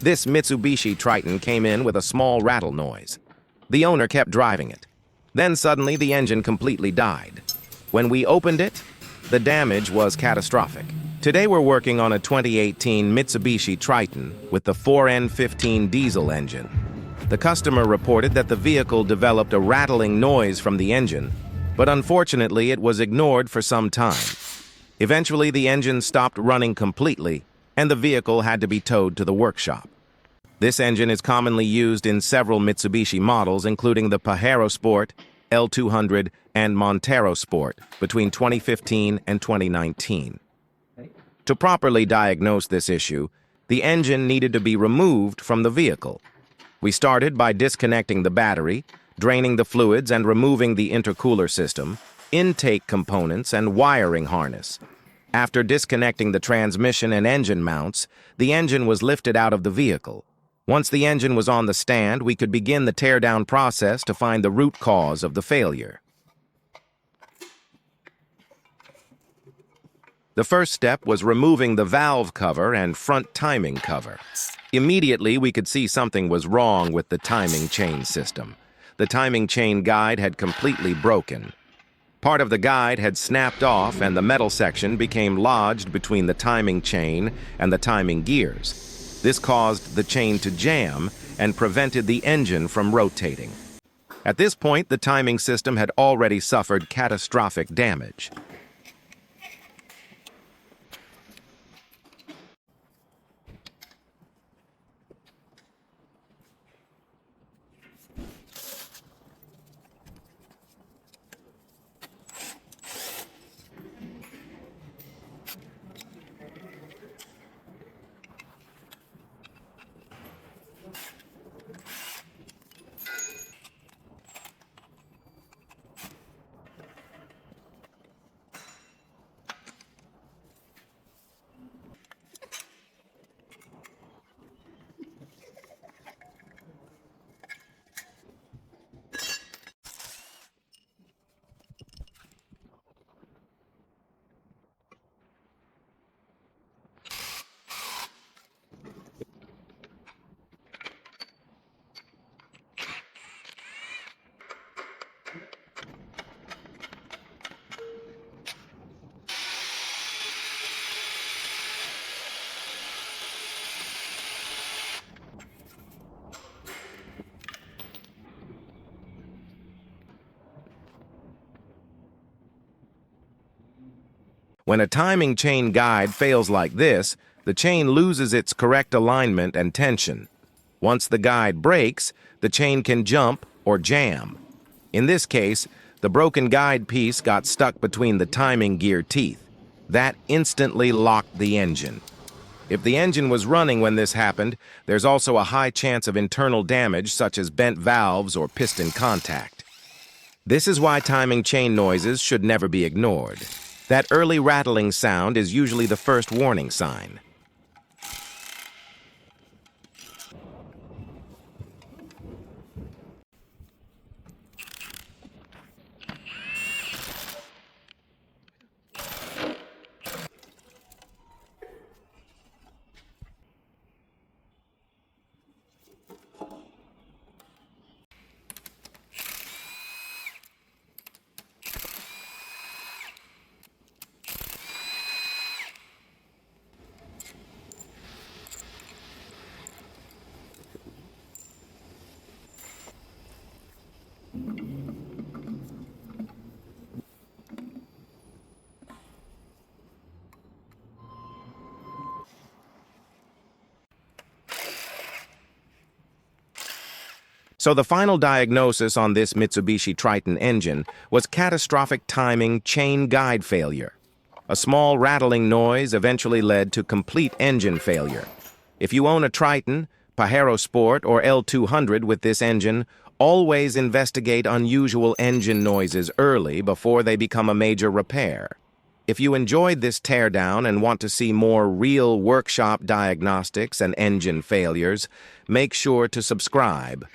This Mitsubishi Triton came in with a small rattle noise. The owner kept driving it. Then suddenly the engine completely died. When we opened it, the damage was catastrophic. Today we're working on a 2018 Mitsubishi Triton with the 4N15 diesel engine. The customer reported that the vehicle developed a rattling noise from the engine, but unfortunately it was ignored for some time. Eventually the engine stopped running completely, and the vehicle had to be towed to the workshop. This engine is commonly used in several Mitsubishi models, including the Pajero Sport, L200, and Montero Sport between 2015 and 2019. To properly diagnose this issue, the engine needed to be removed from the vehicle. We started by disconnecting the battery, draining the fluids and removing the intercooler system, intake components, and wiring harness. After disconnecting the transmission and engine mounts, the engine was lifted out of the vehicle. Once the engine was on the stand, we could begin the teardown process to find the root cause of the failure. The first step was removing the valve cover and front timing cover. Immediately, we could see something was wrong with the timing chain system. The timing chain guide had completely broken. Part of the guide had snapped off and the metal section became lodged between the timing chain and the timing gears. This caused the chain to jam and prevented the engine from rotating. At this point, the timing system had already suffered catastrophic damage. When a timing chain guide fails like this, the chain loses its correct alignment and tension. Once the guide breaks, the chain can jump or jam. In this case, the broken guide piece got stuck between the timing gear teeth. That instantly locked the engine. If the engine was running when this happened, there's also a high chance of internal damage such as bent valves or piston contact. This is why timing chain noises should never be ignored. That early rattling sound is usually the first warning sign. So the final diagnosis on this Mitsubishi Triton engine was catastrophic timing chain guide failure. A small rattling noise eventually led to complete engine failure. If you own a Triton, Pajero Sport, or L200 with this engine, always investigate unusual engine noises early before they become a major repair. If you enjoyed this teardown and want to see more real workshop diagnostics and engine failures, make sure to subscribe.